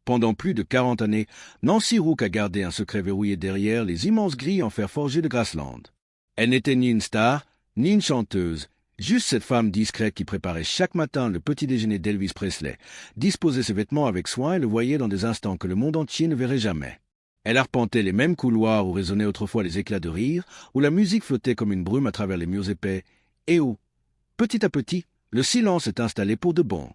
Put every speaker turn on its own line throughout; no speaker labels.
Pendant plus de 40 années, Nancy Rook a gardé un secret verrouillé derrière les immenses grilles en fer forgé de Graceland. Elle n'était ni une star, ni une chanteuse, juste cette femme discrète qui préparait chaque matin le petit déjeuner d'Elvis Presley, disposait ses vêtements avec soin et le voyait dans des instants que le monde entier ne verrait jamais. Elle arpentait les mêmes couloirs où résonnaient autrefois les éclats de rire, où la musique flottait comme une brume à travers les murs épais, et où, petit à petit, le silence s'est installé pour de bon.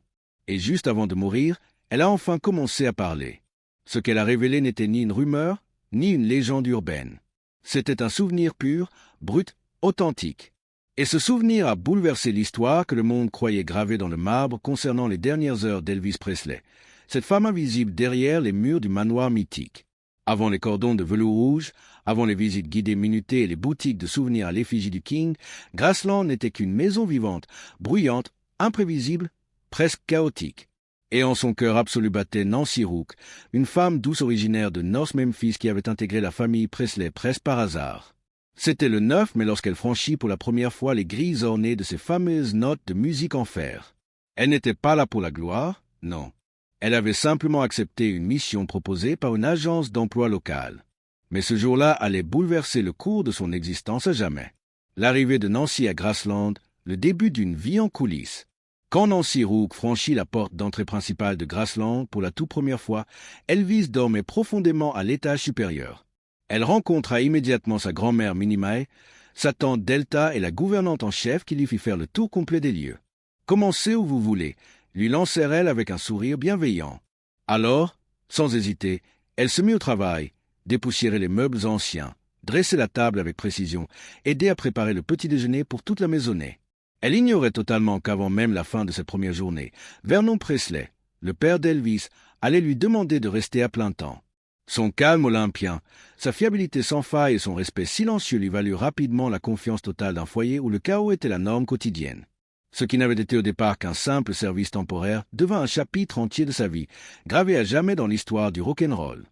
Et juste avant de mourir, elle a enfin commencé à parler. Ce qu'elle a révélé n'était ni une rumeur, ni une légende urbaine. C'était un souvenir pur, brut, authentique. Et ce souvenir a bouleversé l'histoire que le monde croyait gravée dans le marbre concernant les dernières heures d'Elvis Presley, cette femme invisible derrière les murs du manoir mythique. Avant les cordons de velours rouge, avant les visites guidées minutées et les boutiques de souvenirs à l'effigie du King, Graceland n'était qu'une maison vivante, bruyante, imprévisible, presque chaotique. Et en son cœur absolu battait Nancy Rook, une femme douce originaire de North Memphis qui avait intégré la famille Presley presque par hasard. C'était le 9 mai lorsqu'elle franchit pour la première fois les grilles ornées de ces fameuses notes de musique en fer. Elle n'était pas là pour la gloire, non. Elle avait simplement accepté une mission proposée par une agence d'emploi locale. Mais ce jour-là allait bouleverser le cours de son existence à jamais. L'arrivée de Nancy à Graceland, le début d'une vie en coulisses. Quand Nancy Rook franchit la porte d'entrée principale de Graceland pour la toute première fois, Elvis dormait profondément à l'étage supérieur. Elle rencontra immédiatement sa grand-mère Minnie Mae, sa tante Delta et la gouvernante en chef qui lui fit faire le tour complet des lieux. « Commencez où vous voulez », lui lancèrent-elles avec un sourire bienveillant. Alors, sans hésiter, elle se mit au travail, dépoussiérer les meubles anciens, dresser la table avec précision, aider à préparer le petit déjeuner pour toute la maisonnée. Elle ignorait totalement qu'avant même la fin de cette première journée, Vernon Presley, le père d'Elvis, allait lui demander de rester à plein temps. Son calme olympien, sa fiabilité sans faille et son respect silencieux lui valurent rapidement la confiance totale d'un foyer où le chaos était la norme quotidienne. Ce qui n'avait été au départ qu'un simple service temporaire devint un chapitre entier de sa vie, gravé à jamais dans l'histoire du rock'n'roll.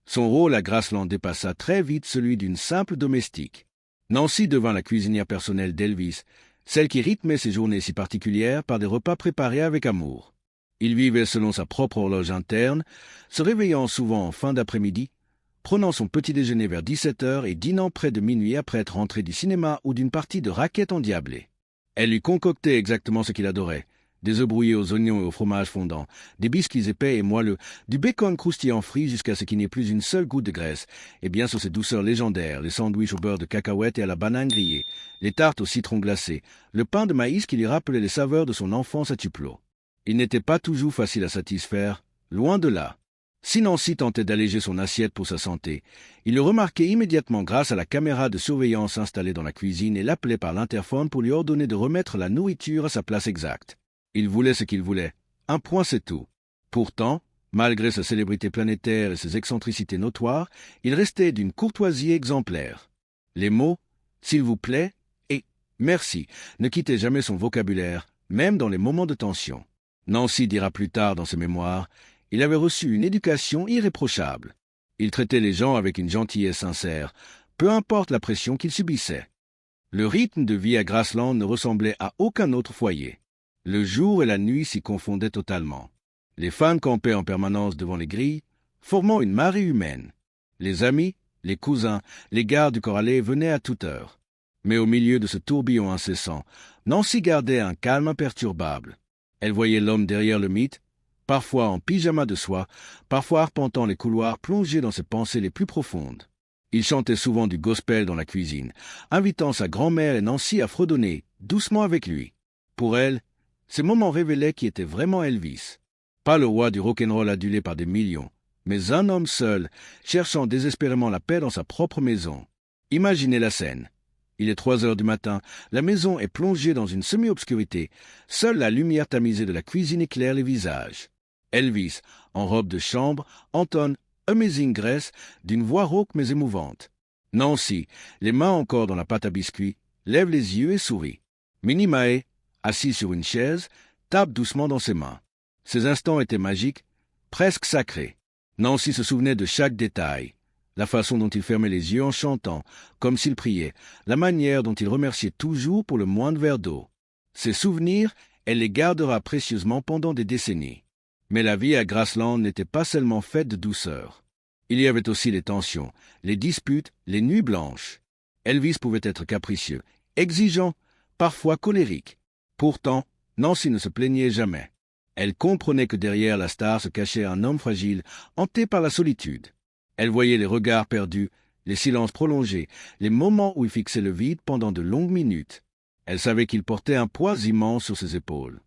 Son rôle à Graceland dépassa très vite celui d'une simple domestique. Nancy devint la cuisinière personnelle d'Elvis, celle qui rythmait ses journées si particulières par des repas préparés avec amour. Il vivait selon sa propre horloge interne, se réveillant souvent en fin d'après-midi, prenant son petit déjeuner vers 17h et dînant près de minuit après être rentré du cinéma ou d'une partie de raquettes endiablées. Elle lui concoctait exactement ce qu'il adorait, des œufs brouillés aux oignons et au fromage fondant, des biscuits épais et moelleux, du bacon croustillant frit jusqu'à ce qu'il n'y ait plus une seule goutte de graisse, et bien sûr ses douceurs légendaires, les sandwichs au beurre de cacahuète et à la banane grillée, les tartes au citron glacé, le pain de maïs qui lui rappelait les saveurs de son enfance à Tupelo. Il n'était pas toujours facile à satisfaire, loin de là. Si Nancy tentait d'alléger son assiette pour sa santé, il le remarquait immédiatement grâce à la caméra de surveillance installée dans la cuisine et l'appelait par l'interphone pour lui ordonner de remettre la nourriture à sa place exacte. Il voulait ce qu'il voulait. Un point, c'est tout. Pourtant, malgré sa célébrité planétaire et ses excentricités notoires, il restait d'une courtoisie exemplaire. Les mots « s'il vous plaît » et « merci » ne quittaient jamais son vocabulaire, même dans les moments de tension. Nancy dira plus tard dans ses mémoires, il avait reçu une éducation irréprochable. Il traitait les gens avec une gentillesse sincère, peu importe la pression qu'il subissait. Le rythme de vie à Graceland ne ressemblait à aucun autre foyer. Le jour et la nuit s'y confondaient totalement. Les fans campaient en permanence devant les grilles, formant une marée humaine. Les amis, les cousins, les gardes du corralé venaient à toute heure. Mais au milieu de ce tourbillon incessant, Nancy gardait un calme imperturbable. Elle voyait l'homme derrière le mythe, parfois en pyjama de soie, parfois arpentant les couloirs plongés dans ses pensées les plus profondes. Il chantait souvent du gospel dans la cuisine, invitant sa grand-mère et Nancy à fredonner doucement avec lui. Pour elle, ces moments révélaient qui était vraiment Elvis. Pas le roi du rock'n'roll adulé par des millions, mais un homme seul, cherchant désespérément la paix dans sa propre maison. Imaginez la scène. Il est 3 heures du matin, la maison est plongée dans une semi-obscurité, seule la lumière tamisée de la cuisine éclaire les visages. Elvis, en robe de chambre, entonne « Amazing Grace » d'une voix rauque mais émouvante. Nancy, les mains encore dans la pâte à biscuits, lève les yeux et sourit. Minnie Mae, assis sur une chaise, tape doucement dans ses mains. Ces instants étaient magiques, presque sacrés. Nancy se souvenait de chaque détail. La façon dont il fermait les yeux en chantant, comme s'il priait, la manière dont il remerciait toujours pour le moindre verre d'eau. Ces souvenirs, elle les gardera précieusement pendant des décennies. Mais la vie à Graceland n'était pas seulement faite de douceur. Il y avait aussi les tensions, les disputes, les nuits blanches. Elvis pouvait être capricieux, exigeant, parfois colérique. Pourtant, Nancy ne se plaignait jamais. Elle comprenait que derrière la star se cachait un homme fragile, hanté par la solitude. Elle voyait les regards perdus, les silences prolongés, les moments où il fixait le vide pendant de longues minutes. Elle savait qu'il portait un poids immense sur ses épaules.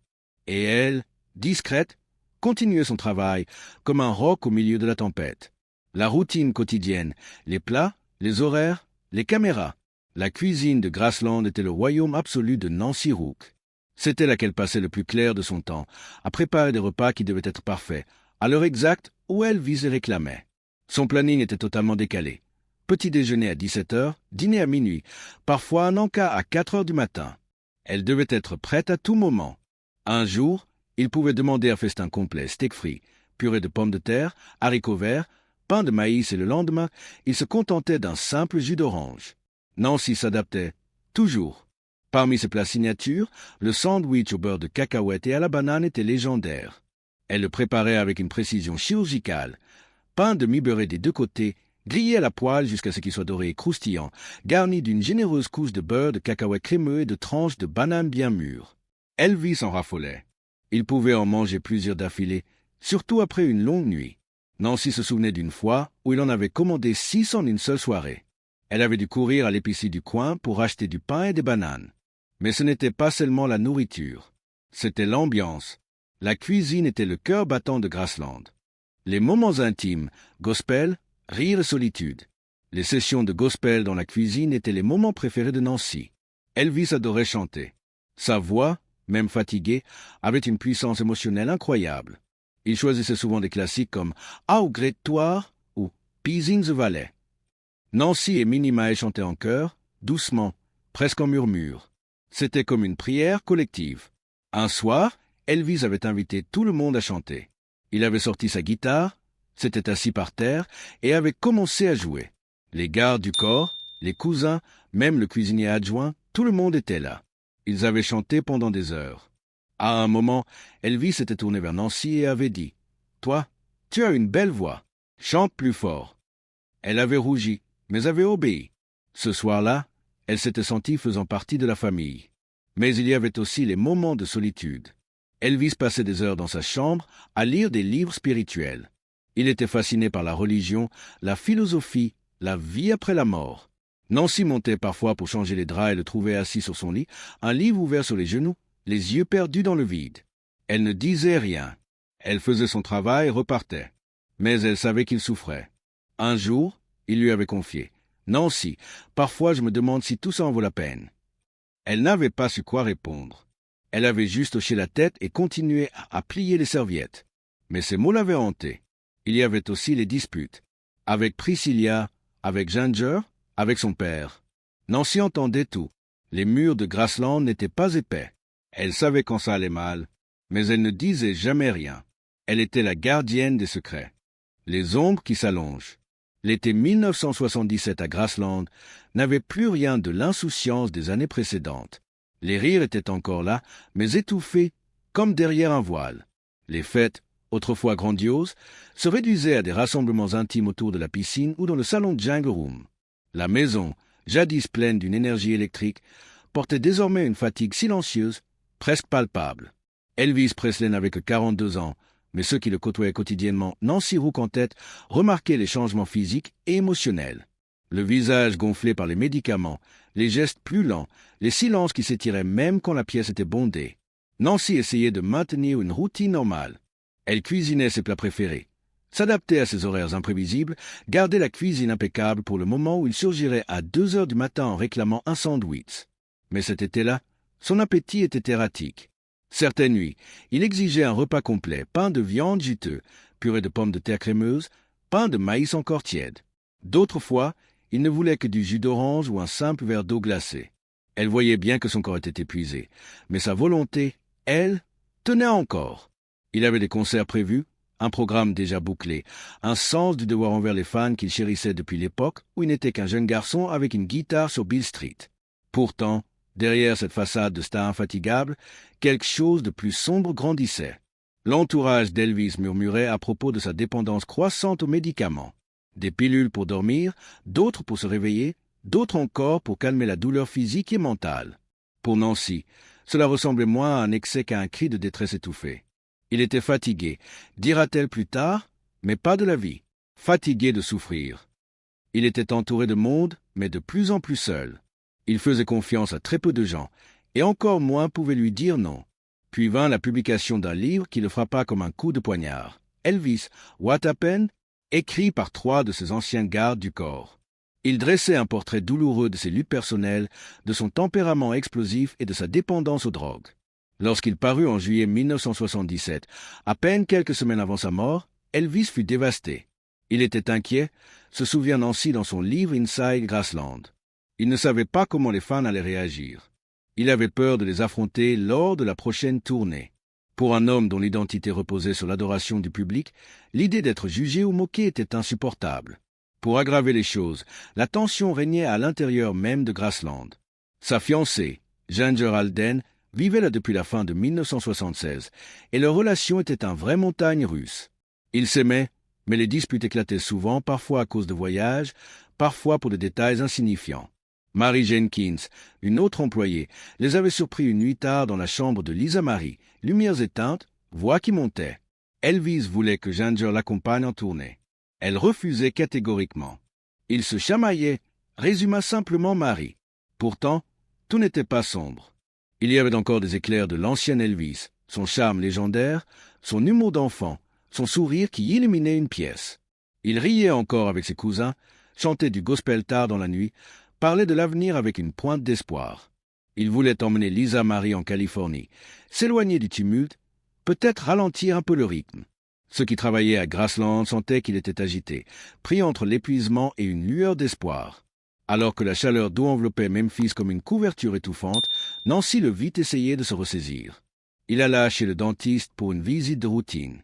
Et elle, discrète, continuait son travail comme un roc au milieu de la tempête. La routine quotidienne, les plats, les horaires, les caméras. La cuisine de Graceland était le royaume absolu de Nancy Rook. C'était là qu'elle passait le plus clair de son temps, à préparer des repas qui devaient être parfaits, à l'heure exacte où Elvis les réclamait. Son planning était totalement décalé. Petit déjeuner à 17 heures, dîner à minuit, parfois un encas à 4 heures du matin. Elle devait être prête à tout moment. Un jour, il pouvait demander un festin complet, steak frit, purée de pommes de terre, haricots verts, pain de maïs et le lendemain, il se contentait d'un simple jus d'orange. Nancy s'adaptait, toujours. Parmi ses plats signatures, le sandwich au beurre de cacahuète et à la banane était légendaire. Elle le préparait avec une précision chirurgicale. Pain de mie beurré des deux côtés, grillé à la poêle jusqu'à ce qu'il soit doré et croustillant, garni d'une généreuse couche de beurre de cacahuète crémeux et de tranches de bananes bien mûres. Elvis en raffolait. Il pouvait en manger plusieurs d'affilée, surtout après une longue nuit. Nancy se souvenait d'une fois où il en avait commandé 6 en une seule soirée. Elle avait dû courir à l'épicerie du coin pour acheter du pain et des bananes. Mais ce n'était pas seulement la nourriture. C'était l'ambiance. La cuisine était le cœur battant de Graceland. Les moments intimes, gospel, rire et solitude. Les sessions de gospel dans la cuisine étaient les moments préférés de Nancy. Elvis adorait chanter. Sa voix, même fatiguée, avait une puissance émotionnelle incroyable. Il choisissait souvent des classiques comme « How Great Thou ou « Peace in the Valley ». Nancy et Minnie Mae chantaient en chœur, doucement, presque en murmure. C'était comme une prière collective. Un soir, Elvis avait invité tout le monde à chanter. Il avait sorti sa guitare, s'était assis par terre et avait commencé à jouer. Les gardes du corps, les cousins, même le cuisinier adjoint, tout le monde était là. Ils avaient chanté pendant des heures. À un moment, Elvis s'était tourné vers Nancy et avait dit « Toi, tu as une belle voix. Chante plus fort. » Elle avait rougi, mais avait obéi. Ce soir-là, elle s'était sentie faisant partie de la famille. Mais il y avait aussi les moments de solitude. Elvis passait des heures dans sa chambre à lire des livres spirituels. Il était fasciné par la religion, la philosophie, la vie après la mort. Nancy montait parfois pour changer les draps et le trouvait assis sur son lit, un livre ouvert sur les genoux, les yeux perdus dans le vide. Elle ne disait rien. Elle faisait son travail et repartait. Mais elle savait qu'il souffrait. Un jour, il lui avait confié « Nancy, parfois je me demande si tout ça en vaut la peine. » Elle n'avait pas su quoi répondre. Elle avait juste hoché la tête et continué à plier les serviettes. Mais ces mots l'avaient hanté. Il y avait aussi les disputes. Avec Priscilla, avec Ginger, avec son père. Nancy entendait tout. Les murs de Graceland n'étaient pas épais. Elle savait quand ça allait mal, mais elle ne disait jamais rien. Elle était la gardienne des secrets. Les ombres qui s'allongent. L'été 1977 à Graceland n'avait plus rien de l'insouciance des années précédentes. Les rires étaient encore là, mais étouffés, comme derrière un voile. Les fêtes, autrefois grandioses, se réduisaient à des rassemblements intimes autour de la piscine ou dans le salon de Jungle Room. La maison, jadis pleine d'une énergie électrique, portait désormais une fatigue silencieuse, presque palpable. Elvis Presley n'avait que 42 ans, mais ceux qui le côtoyaient quotidiennement, Nancy Rook en tête, remarquaient les changements physiques et émotionnels. Le visage gonflé par les médicaments, les gestes plus lents, les silences qui s'étiraient même quand la pièce était bondée. Nancy essayait de maintenir une routine normale. Elle cuisinait ses plats préférés, s'adaptait à ses horaires imprévisibles, gardait la cuisine impeccable pour le moment où il surgirait à 2 heures du matin en réclamant un sandwich. Mais cet été-là, son appétit était erratique. Certaines nuits, il exigeait un repas complet, pain de viande juteux, purée de pommes de terre crémeuses, pain de maïs encore tiède. D'autres fois, il ne voulait que du jus d'orange ou un simple verre d'eau glacée. Elle voyait bien que son corps était épuisé, mais sa volonté, elle, tenait encore. Il avait des concerts prévus, un programme déjà bouclé, un sens du devoir envers les fans qu'il chérissait depuis l'époque où il n'était qu'un jeune garçon avec une guitare sur Beale Street. Pourtant, derrière cette façade de star infatigable, quelque chose de plus sombre grandissait. L'entourage d'Elvis murmurait à propos de sa dépendance croissante aux médicaments. Des pilules pour dormir, d'autres pour se réveiller, d'autres encore pour calmer la douleur physique et mentale. Pour Nancy, cela ressemblait moins à un excès qu'à un cri de détresse étouffé. Il était fatigué, dira-t-elle plus tard, mais pas de la vie, fatigué de souffrir. Il était entouré de monde, mais de plus en plus seul. Il faisait confiance à très peu de gens, et encore moins pouvaient lui dire non. Puis vint la publication d'un livre qui le frappa comme un coup de poignard. Elvis, What Happened, écrit par 3 de ses anciennes gardes du corps. Il dressait un portrait douloureux de ses luttes personnelles, de son tempérament explosif et de sa dépendance aux drogues. Lorsqu'il parut en juillet 1977, à peine quelques semaines avant sa mort, Elvis fut dévasté. Il était inquiet, se souvient Nancy dans son livre Inside Graceland. Il ne savait pas comment les fans allaient réagir. Il avait peur de les affronter lors de la prochaine tournée. Pour un homme dont l'identité reposait sur l'adoration du public, l'idée d'être jugé ou moqué était insupportable. Pour aggraver les choses, la tension régnait à l'intérieur même de Graceland. Sa fiancée, Ginger Alden, vivait là depuis la fin de 1976, et leur relation était un vrai montagne russe. Ils s'aimaient, mais les disputes éclataient souvent, parfois à cause de voyages, parfois pour des détails insignifiants. Mary Jenkins, une autre employée, les avait surpris une nuit tard dans la chambre de Lisa Marie, lumières éteintes, voix qui montait. Elvis voulait que Ginger l'accompagne en tournée. Elle refusait catégoriquement. Ils se chamaillaient, résuma simplement Marie. Pourtant, tout n'était pas sombre. Il y avait encore des éclairs de l'ancien Elvis, son charme légendaire, son humour d'enfant, son sourire qui illuminait une pièce. Il riait encore avec ses cousins, chantait du gospel tard dans la nuit, parlait de l'avenir avec une pointe d'espoir. Il voulait emmener Lisa Marie en Californie, s'éloigner du tumulte, peut-être ralentir un peu le rythme. Ceux qui travaillaient à Graceland sentaient qu'il était agité, pris entre l'épuisement et une lueur d'espoir. Alors que la chaleur d'eau enveloppait Memphis comme une couverture étouffante, Nancy le vit essayer de se ressaisir. Il alla chez le dentiste pour une visite de routine.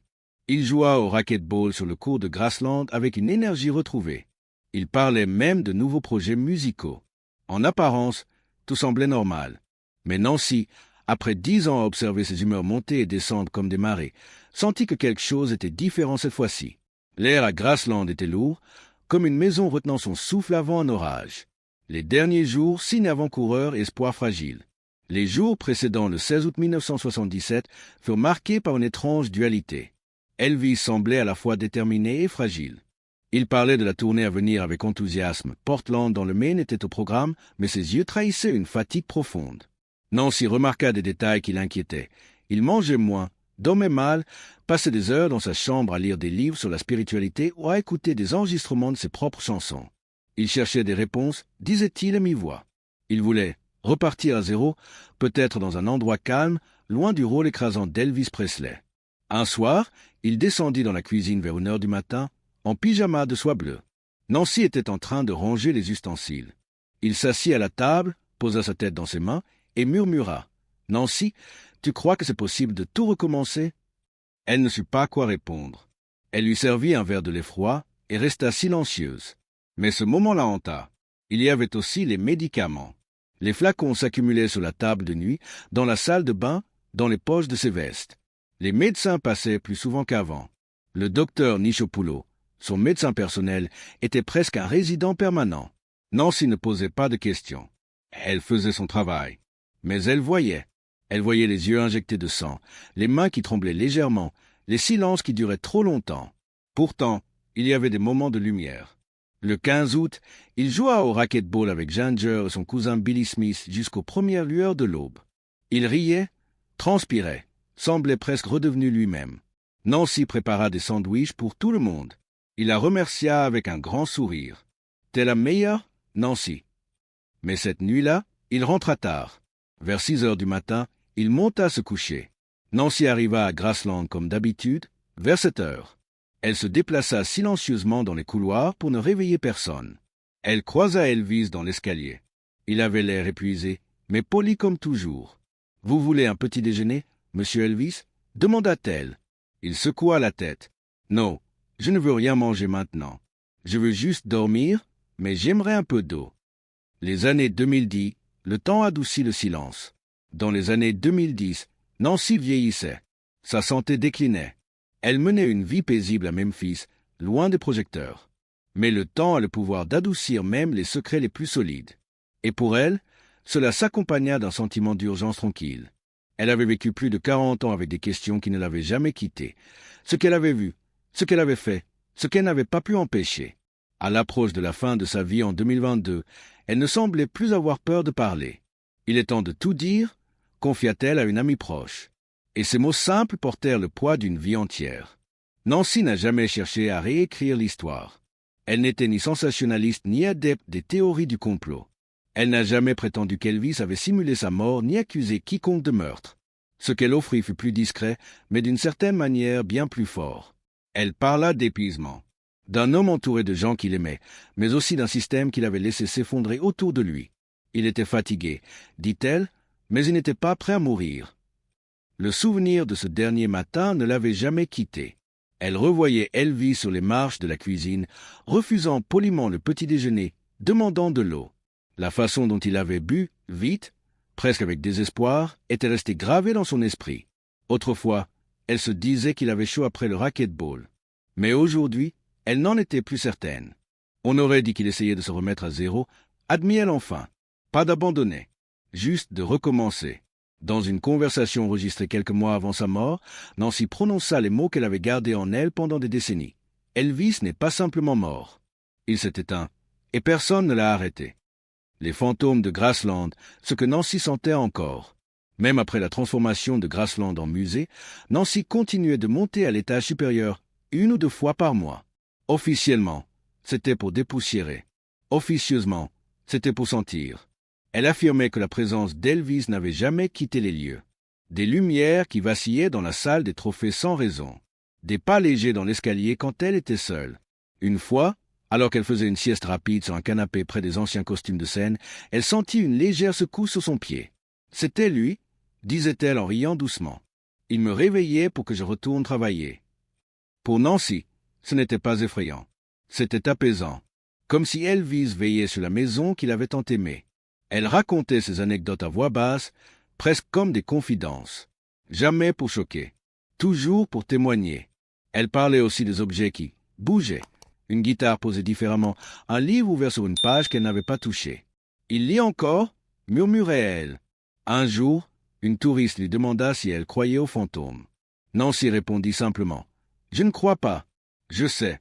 Il joua au racquetball sur le cours de Graceland avec une énergie retrouvée. Il parlait même de nouveaux projets musicaux. En apparence, tout semblait normal. Mais Nancy, après 10 ans à observer ses humeurs monter et descendre comme des marées, sentit que quelque chose était différent cette fois-ci. L'air à Graceland était lourd, comme une maison retenant son souffle avant un orage. Les derniers jours, signe avant-coureur, espoir fragile. Les jours précédant le 16 août 1977 furent marqués par une étrange dualité. Elvis semblait à la fois déterminé et fragile. Il parlait de la tournée à venir avec enthousiasme. Portland dans le Maine était au programme, mais ses yeux trahissaient une fatigue profonde. Nancy remarqua des détails qui l'inquiétaient. Il mangeait moins, dormait mal, passait des heures dans sa chambre à lire des livres sur la spiritualité ou à écouter des enregistrements de ses propres chansons. Il cherchait des réponses, disait-il à mi-voix. Il voulait repartir à zéro, peut-être dans un endroit calme, loin du rôle écrasant d'Elvis Presley. Un soir, il descendit dans la cuisine vers 1 heure du matin, en pyjama de soie bleue. Nancy était en train de ranger les ustensiles. Il s'assit à la table, posa sa tête dans ses mains et murmura « Nancy, tu crois que c'est possible de tout recommencer ?» Elle ne sut pas quoi répondre. Elle lui servit un verre de lait froid et resta silencieuse. Mais ce moment la hanta. Il y avait aussi les médicaments. Les flacons s'accumulaient sur la table de nuit, dans la salle de bain, dans les poches de ses vestes. Les médecins passaient plus souvent qu'avant. Le docteur Nichopoulos, son médecin personnel, était presque un résident permanent. Nancy ne posait pas de questions. Elle faisait son travail. Mais elle voyait. Elle voyait les yeux injectés de sang, les mains qui tremblaient légèrement, les silences qui duraient trop longtemps. Pourtant, il y avait des moments de lumière. Le 15 août, il joua au racquetball avec Ginger et son cousin Billy Smith jusqu'aux premières lueurs de l'aube. Il riait, transpirait, semblait presque redevenu lui-même. Nancy prépara des sandwichs pour tout le monde. Il la remercia avec un grand sourire. « T'es la meilleure, Nancy. » Mais cette nuit-là, il rentra tard. Vers 6 heures du matin, il monta se coucher. Nancy arriva à Graceland comme d'habitude, vers 7 heures. Elle se déplaça silencieusement dans les couloirs pour ne réveiller personne. Elle croisa Elvis dans l'escalier. Il avait l'air épuisé, mais poli comme toujours. « Vous voulez un petit déjeuner, monsieur Elvis ?» demanda-t-elle. Il secoua la tête. « Non, je ne veux rien manger maintenant. Je veux juste dormir, mais j'aimerais un peu d'eau. » Les années 2010, le temps adoucit le silence. Dans les années 2010, Nancy vieillissait. Sa santé déclinait. Elle menait une vie paisible à Memphis, loin des projecteurs. Mais le temps a le pouvoir d'adoucir même les secrets les plus solides. Et pour elle, cela s'accompagna d'un sentiment d'urgence tranquille. Elle avait vécu plus de 40 ans avec des questions qui ne l'avaient jamais quittée. Ce qu'elle avait vu, ce qu'elle avait fait, ce qu'elle n'avait pas pu empêcher. À l'approche de la fin de sa vie en 2022, elle ne semblait plus avoir peur de parler. Il est temps de tout dire, confia-t-elle à une amie proche. Et ces mots simples portèrent le poids d'une vie entière. Nancy n'a jamais cherché à réécrire l'histoire. Elle n'était ni sensationnaliste ni adepte des théories du complot. Elle n'a jamais prétendu qu'Elvis avait simulé sa mort ni accusé quiconque de meurtre. Ce qu'elle offrit fut plus discret, mais d'une certaine manière bien plus fort. Elle parla d'épuisement, d'un homme entouré de gens qu'il aimait, mais aussi d'un système qu'il avait laissé s'effondrer autour de lui. Il était fatigué, dit-elle, mais il n'était pas prêt à mourir. Le souvenir de ce dernier matin ne l'avait jamais quitté. Elle revoyait Elvis sur les marches de la cuisine, refusant poliment le petit déjeuner, demandant de l'eau. La façon dont il avait bu, vite, presque avec désespoir, était restée gravée dans son esprit. Autrefois, elle se disait qu'il avait chaud après le racquetball. Mais aujourd'hui, elle n'en était plus certaine. On aurait dit qu'il essayait de se remettre à zéro, admit-elle enfin. Pas d'abandonner, juste de recommencer. Dans une conversation enregistrée quelques mois avant sa mort, Nancy prononça les mots qu'elle avait gardés en elle pendant des décennies. Elvis n'est pas simplement mort. Il s'est éteint, et personne ne l'a arrêté. Les fantômes de Graceland, ce que Nancy sentait encore. Même après la transformation de Graceland en musée, Nancy continuait de monter à l'étage supérieur 1 ou 2 fois par mois. Officiellement, c'était pour dépoussiérer. Officieusement, c'était pour sentir. Elle affirmait que la présence d'Elvis n'avait jamais quitté les lieux. Des lumières qui vacillaient dans la salle des trophées sans raison. Des pas légers dans l'escalier quand elle était seule. Une fois, alors qu'elle faisait une sieste rapide sur un canapé près des anciens costumes de scène, elle sentit une légère secousse sur son pied. « C'était lui », disait-elle en riant doucement. « Il me réveillait pour que je retourne travailler. » Pour Nancy, ce n'était pas effrayant. C'était apaisant. Comme si Elvis veillait sur la maison qu'il avait tant aimée. Elle racontait ses anecdotes à voix basse, presque comme des confidences. Jamais pour choquer. Toujours pour témoigner. Elle parlait aussi des objets qui bougeaient. Une guitare posée différemment, un livre ouvert sur une page qu'elle n'avait pas touché. « Il lit encore » murmurait-elle. Un jour, une touriste lui demanda si elle croyait aux fantômes. Nancy répondit simplement « Je ne crois pas. Je sais. »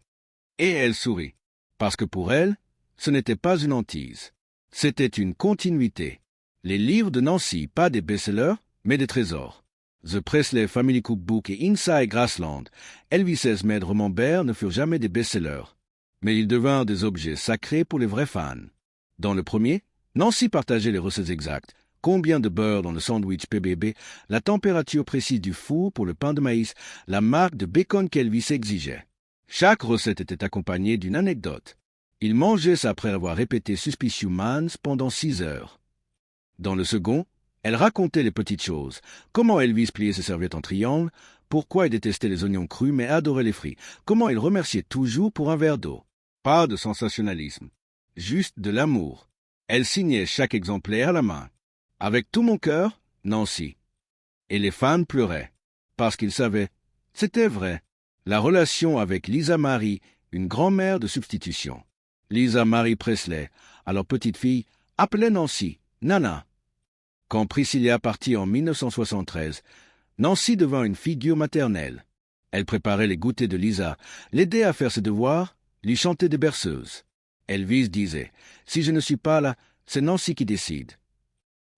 Et elle sourit, parce que pour elle, ce n'était pas une hantise. C'était une continuité. Les livres de Nancy, pas des best-sellers, mais des trésors. The Presley Family Cookbook et Inside Graceland, Elvis's Made Remember ne furent jamais des best-sellers. Mais ils devinrent des objets sacrés pour les vrais fans. Dans le premier, Nancy partageait les recettes exactes. Combien de beurre dans le sandwich PBB, la température précise du four pour le pain de maïs, la marque de bacon qu'Elvis exigeait. Chaque recette était accompagnée d'une anecdote. Il mangeait ça après avoir répété Suspicious Minds pendant 6 heures. Dans le second, elle racontait les petites choses. Comment Elvis pliait ses serviettes en triangle, pourquoi il détestait les oignons crus mais adorait les frits, comment il remerciait toujours pour un verre d'eau. Pas de sensationnalisme, juste de l'amour. Elle signait chaque exemplaire à la main. Avec tout mon cœur, Nancy. Et les fans pleuraient, parce qu'ils savaient. C'était vrai. La relation avec Lisa Marie, une grand-mère de substitution. Lisa Marie Presley, alors petite fille, appelait Nancy Nana. Quand Priscilla partit en 1973, Nancy devint une figure maternelle. Elle préparait les goûters de Lisa, l'aidait à faire ses devoirs, lui chantait des berceuses. Elvis disait « Si je ne suis pas là, c'est Nancy qui décide. »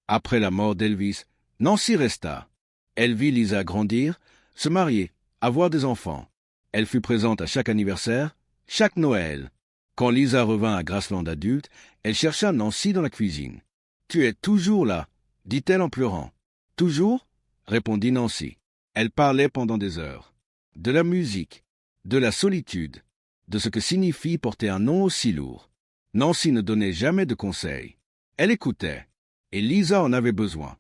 Après la mort d'Elvis, Nancy resta. Elle vit Lisa grandir, se marier, avoir des enfants. Elle fut présente à chaque anniversaire, chaque Noël. Quand Lisa revint à Graceland adulte, elle chercha Nancy dans la cuisine. « Tu es toujours là » dit-elle en pleurant. « Toujours » répondit Nancy. Elle parlait pendant des heures. De la musique, de la solitude, de ce que signifie porter un nom aussi lourd. Nancy ne donnait jamais de conseils. Elle écoutait, et Lisa en avait besoin.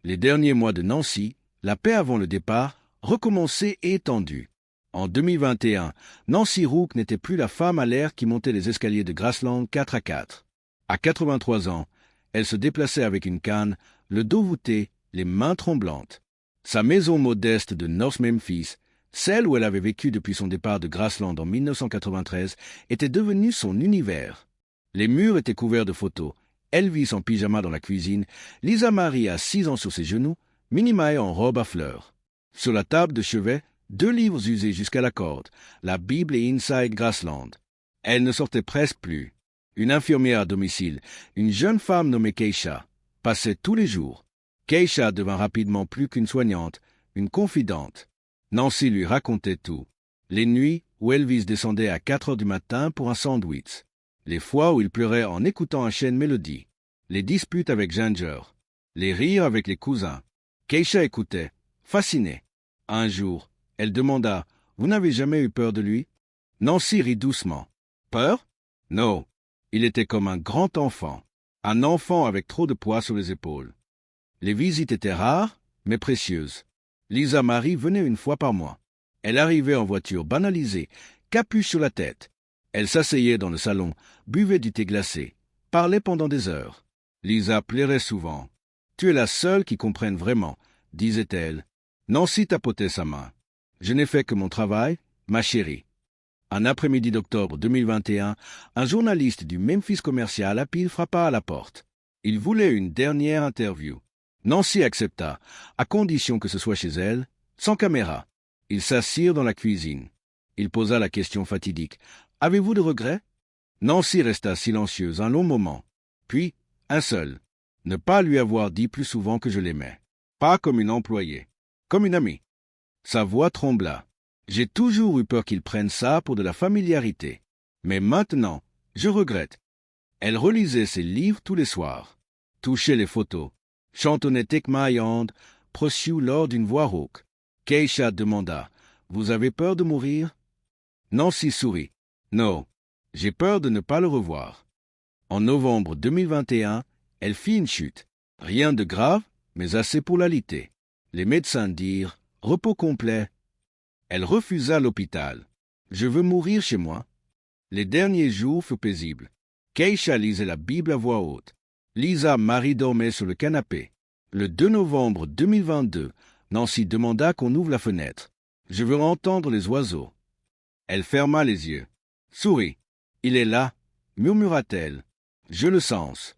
Les derniers mois de Nancy, la paix avant le départ, recommençait et étendue. En 2021, Nancy Rook n'était plus la femme à l'air qui montait les escaliers de Graceland 4 à 4. À 83 ans, elle se déplaçait avec une canne, le dos voûté, les mains tremblantes. Sa maison modeste de North Memphis, celle où elle avait vécu depuis son départ de Graceland en 1993, était devenue son univers. Les murs étaient couverts de photos. Elvis en pyjama dans la cuisine, Lisa Marie assise sur ses genoux, Minnie Mae en robe à fleurs. Sur la table de chevet, 2 livres usés jusqu'à la corde, la Bible et Inside Graceland. Elle ne sortait presque plus. Une infirmière à domicile, une jeune femme nommée Keisha, passait tous les jours. Keisha devint rapidement plus qu'une soignante, une confidente. Nancy lui racontait tout. Les nuits où Elvis descendait à 4 heures du matin pour un sandwich. Les fois où il pleurait en écoutant un chêne mélodie. Les disputes avec Ginger. Les rires avec les cousins. Keisha écoutait, fascinée. Un jour, elle demanda « Vous n'avez jamais eu peur de lui ?» Nancy rit doucement. « Peur ? Non. Il était comme un grand enfant. Un enfant avec trop de poids sur les épaules. Les visites étaient rares, mais précieuses. Lisa Marie venait une fois par mois. Elle arrivait en voiture banalisée, capuche sur la tête. Elle s'asseyait dans le salon, buvait du thé glacé, parlait pendant des heures. Lisa plairait souvent. « Tu es la seule qui comprenne vraiment, » disait-elle. Nancy tapotait sa main. « Je n'ai fait que mon travail, ma chérie. » Un après-midi d'octobre 2021, un journaliste du Memphis Commercial Appeal frappa à la porte. Il voulait une dernière interview. Nancy accepta, à condition que ce soit chez elle, sans caméra. Ils s'assirent dans la cuisine. Il posa la question fatidique. « Avez-vous de regrets ?» Nancy resta silencieuse un long moment. Puis, un seul. Ne pas lui avoir dit plus souvent que je l'aimais. Pas comme une employée, comme une amie. Sa voix trembla. J'ai toujours eu peur qu'il prenne ça pour de la familiarité. Mais maintenant, je regrette. Elle relisait ses livres tous les soirs, touchait les photos, chantonnait Take My Hand, Pursue lors d'une voix rauque. Keisha demanda « Vous avez peur de mourir ?» Nancy sourit. « Non, j'ai peur de ne pas le revoir. » En novembre 2021, elle fit une chute. Rien de grave, mais assez pour l'alité. Les médecins dirent « Repos complet ». Elle refusa l'hôpital. « Je veux mourir chez moi. » Les derniers jours furent paisibles. Keisha lisait la Bible à voix haute. Lisa Marie dormait sur le canapé. Le 2 novembre 2022, Nancy demanda qu'on ouvre la fenêtre. « Je veux entendre les oiseaux. » Elle ferma les yeux. « Souris. Il est là, » murmura-t-elle. « Je le sens. »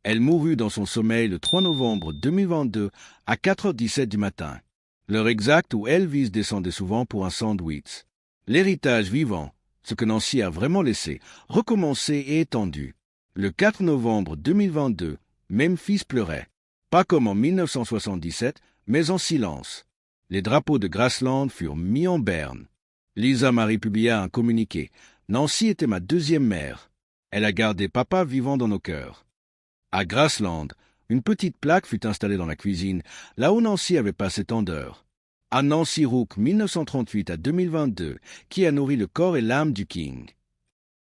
Elle mourut dans son sommeil le 3 novembre 2022 à 4h17 du matin. L'heure exacte où Elvis descendait souvent pour un sandwich. L'héritage vivant, ce que Nancy a vraiment laissé, recommencé et étendu. Le 4 novembre 2022, Memphis pleurait. Pas comme en 1977, mais en silence. Les drapeaux de Graceland furent mis en berne. Lisa Marie publia un communiqué. « Nancy était ma deuxième mère. Elle a gardé papa vivant dans nos cœurs. » À Graceland, une petite plaque fut installée dans la cuisine, là où Nancy avait passé tant d'heures. À Nancy Rook, 1938 à 2022, qui a nourri le corps et l'âme du King.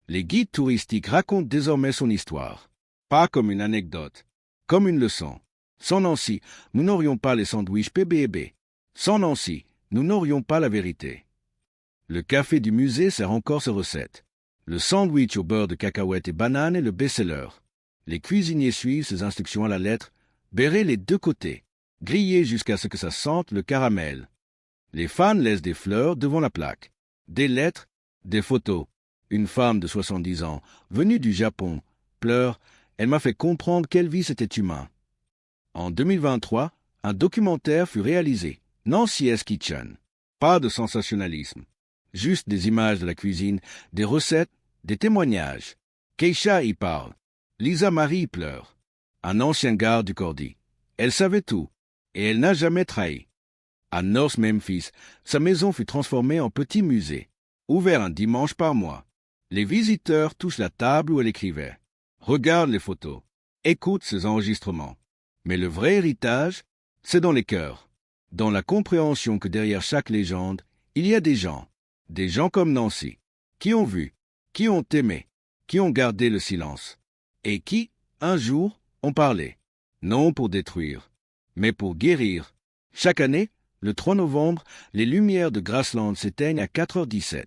Les guides touristiques racontent désormais son histoire. Pas comme une anecdote, comme une leçon. Sans Nancy, nous n'aurions pas les sandwichs PB&B. Sans Nancy, nous n'aurions pas la vérité. Le café du musée sert encore ses recettes. Le sandwich au beurre de cacahuètes et bananes est le best-seller. Les cuisiniers suivent ses instructions à la lettre, beurrer les 2 côtés, griller jusqu'à ce que ça sente le caramel. Les fans laissent des fleurs devant la plaque, des lettres, des photos. Une femme de 70 ans, venue du Japon, pleure, elle m'a fait comprendre qu'Elvis était humain. En 2023, un documentaire fut réalisé, Nancy's Kitchen. Pas de sensationnalisme, juste des images de la cuisine, des recettes, des témoignages. Keisha y parle. Lisa Marie pleure. Un ancien garde du corps dit. Elle savait tout, et elle n'a jamais trahi. À North Memphis, sa maison fut transformée en petit musée, ouvert un dimanche par mois. Les visiteurs touchent la table où elle écrivait, regardent les photos, écoutent ses enregistrements. Mais le vrai héritage, c'est dans les cœurs, dans la compréhension que derrière chaque légende, il y a des gens comme Nancy, qui ont vu, qui ont aimé, qui ont gardé le silence. Et qui, un jour, ont parlé, non pour détruire, mais pour guérir. Chaque année, le 3 novembre, les lumières de Graceland s'éteignent à 4h17,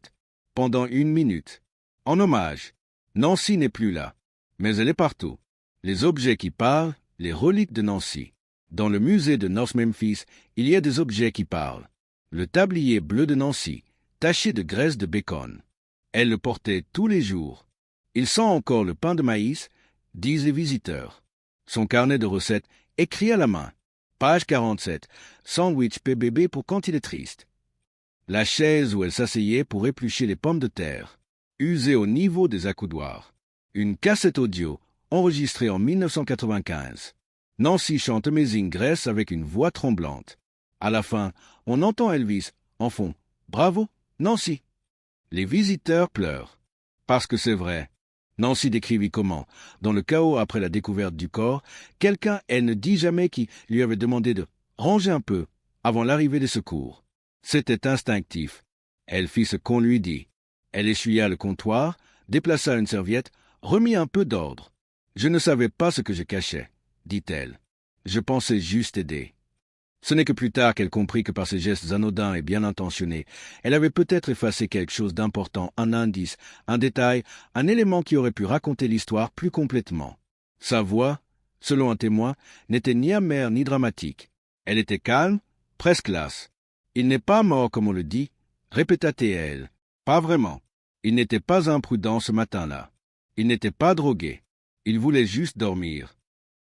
pendant 1 minute. En hommage, Nancy n'est plus là, mais elle est partout. Les objets qui parlent, les reliques de Nancy. Dans le musée de North Memphis, il y a des objets qui parlent. Le tablier bleu de Nancy, taché de graisse de bacon. Elle le portait tous les jours. Il sent encore le pain de maïs, disent les visiteurs. Son carnet de recettes, écrit à la main. Page 47. Sandwich PBB pour quand il est triste. La chaise où elle s'asseyait pour éplucher les pommes de terre, usée au niveau des accoudoirs. Une cassette audio, enregistrée en 1995. Nancy chante Amazing Grace avec une voix tremblante. À la fin, on entend Elvis, en fond. Bravo, Nancy. Les visiteurs pleurent. Parce que c'est vrai. Nancy décrivit comment, dans le chaos après la découverte du corps, quelqu'un, elle ne dit jamais qui, lui avait demandé de ranger un peu avant l'arrivée des secours. C'était instinctif. Elle fit ce qu'on lui dit. Elle essuya le comptoir, déplaça une serviette, remit un peu d'ordre. Je ne savais pas ce que je cachais, dit-elle. Je pensais juste aider. Ce n'est que plus tard qu'elle comprit que par ses gestes anodins et bien intentionnés, elle avait peut-être effacé quelque chose d'important, un indice, un détail, un élément qui aurait pu raconter l'histoire plus complètement. Sa voix, selon un témoin, n'était ni amère ni dramatique. Elle était calme, presque lasse. « Il n'est pas mort comme on le dit », répéta-t-elle. « Pas vraiment. Il n'était pas imprudent ce matin-là. Il n'était pas drogué. Il voulait juste dormir. »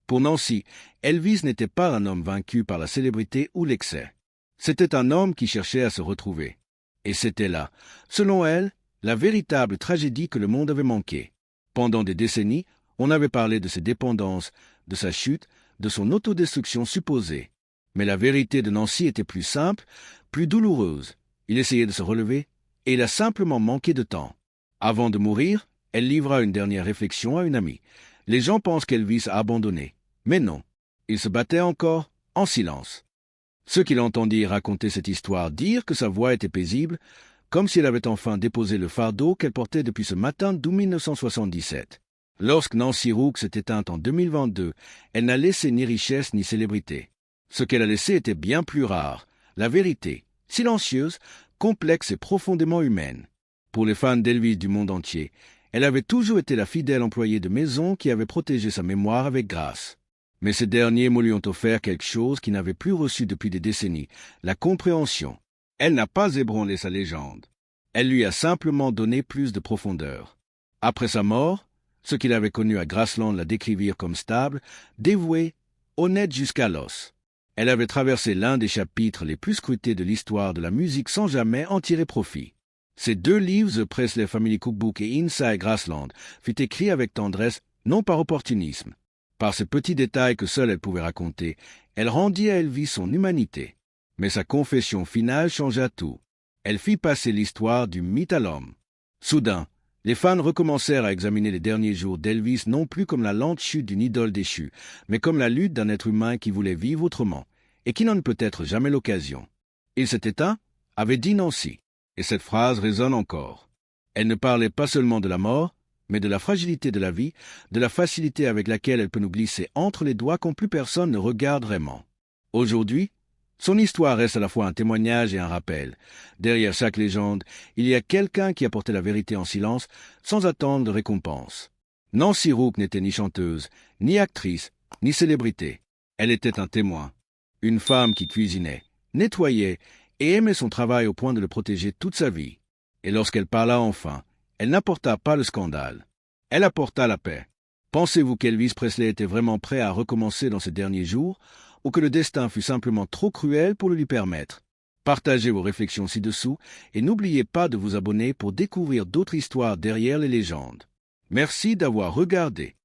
Pour Nancy, Elvis n'était pas un homme vaincu par la célébrité ou l'excès. C'était un homme qui cherchait à se retrouver. Et c'était là, selon elle, la véritable tragédie que le monde avait manqué. Pendant des décennies, on avait parlé de ses dépendances, de sa chute, de son autodestruction supposée. Mais la vérité de Nancy était plus simple, plus douloureuse. Il essayait de se relever, et il a simplement manqué de temps. Avant de mourir, elle livra une dernière réflexion à une amie. Les gens pensent qu'Elvis a abandonné. Mais non, il se battait encore, en silence. Ceux qui l'entendirent raconter cette histoire dirent que sa voix était paisible, comme si elle avait enfin déposé le fardeau qu'elle portait depuis ce matin d'août 1977. Lorsque Nancy Rook s'est éteinte en 2022, elle n'a laissé ni richesse ni célébrité. Ce qu'elle a laissé était bien plus rare, la vérité, silencieuse, complexe et profondément humaine. Pour les fans d'Elvis du monde entier, elle avait toujours été la fidèle employée de maison qui avait protégé sa mémoire avec grâce. Mais ces derniers lui ont offert quelque chose qu'il n'avait plus reçu depuis des décennies, la compréhension. Elle n'a pas ébranlé sa légende. Elle lui a simplement donné plus de profondeur. Après sa mort, ceux qui l'avaient connu à Graceland la décrivirent comme stable, dévouée, honnête jusqu'à l'os. Elle avait traversé l'un des chapitres les plus scrutés de l'histoire de la musique sans jamais en tirer profit. Ces 2 livres, The Presley Family Cookbook et Inside Graceland, furent écrits avec tendresse, non par opportunisme. Par ces petits détails que seule elle pouvait raconter, elle rendit à Elvis son humanité. Mais sa confession finale changea tout. Elle fit passer l'histoire du mythe à l'homme. Soudain, les fans recommencèrent à examiner les derniers jours d'Elvis non plus comme la lente chute d'une idole déchue, mais comme la lutte d'un être humain qui voulait vivre autrement, et qui n'en eut peut-être jamais l'occasion. Il s'est éteint, avait dit Nancy, et cette phrase résonne encore. Elle ne parlait pas seulement de la mort, mais de la fragilité de la vie, de la facilité avec laquelle elle peut nous glisser entre les doigts quand plus personne ne regarde vraiment. Aujourd'hui, son histoire reste à la fois un témoignage et un rappel. Derrière chaque légende, il y a quelqu'un qui a porté la vérité en silence, sans attendre de récompense. Nancy Rook n'était ni chanteuse, ni actrice, ni célébrité. Elle était un témoin. Une femme qui cuisinait, nettoyait et aimait son travail au point de le protéger toute sa vie. Et lorsqu'elle parla enfin, elle n'apporta pas le scandale. Elle apporta la paix. Pensez-vous qu'Elvis Presley était vraiment prêt à recommencer dans ces derniers jours, ou que le destin fut simplement trop cruel pour le lui permettre? Partagez vos réflexions ci-dessous et n'oubliez pas de vous abonner pour découvrir d'autres histoires derrière les légendes. Merci d'avoir regardé.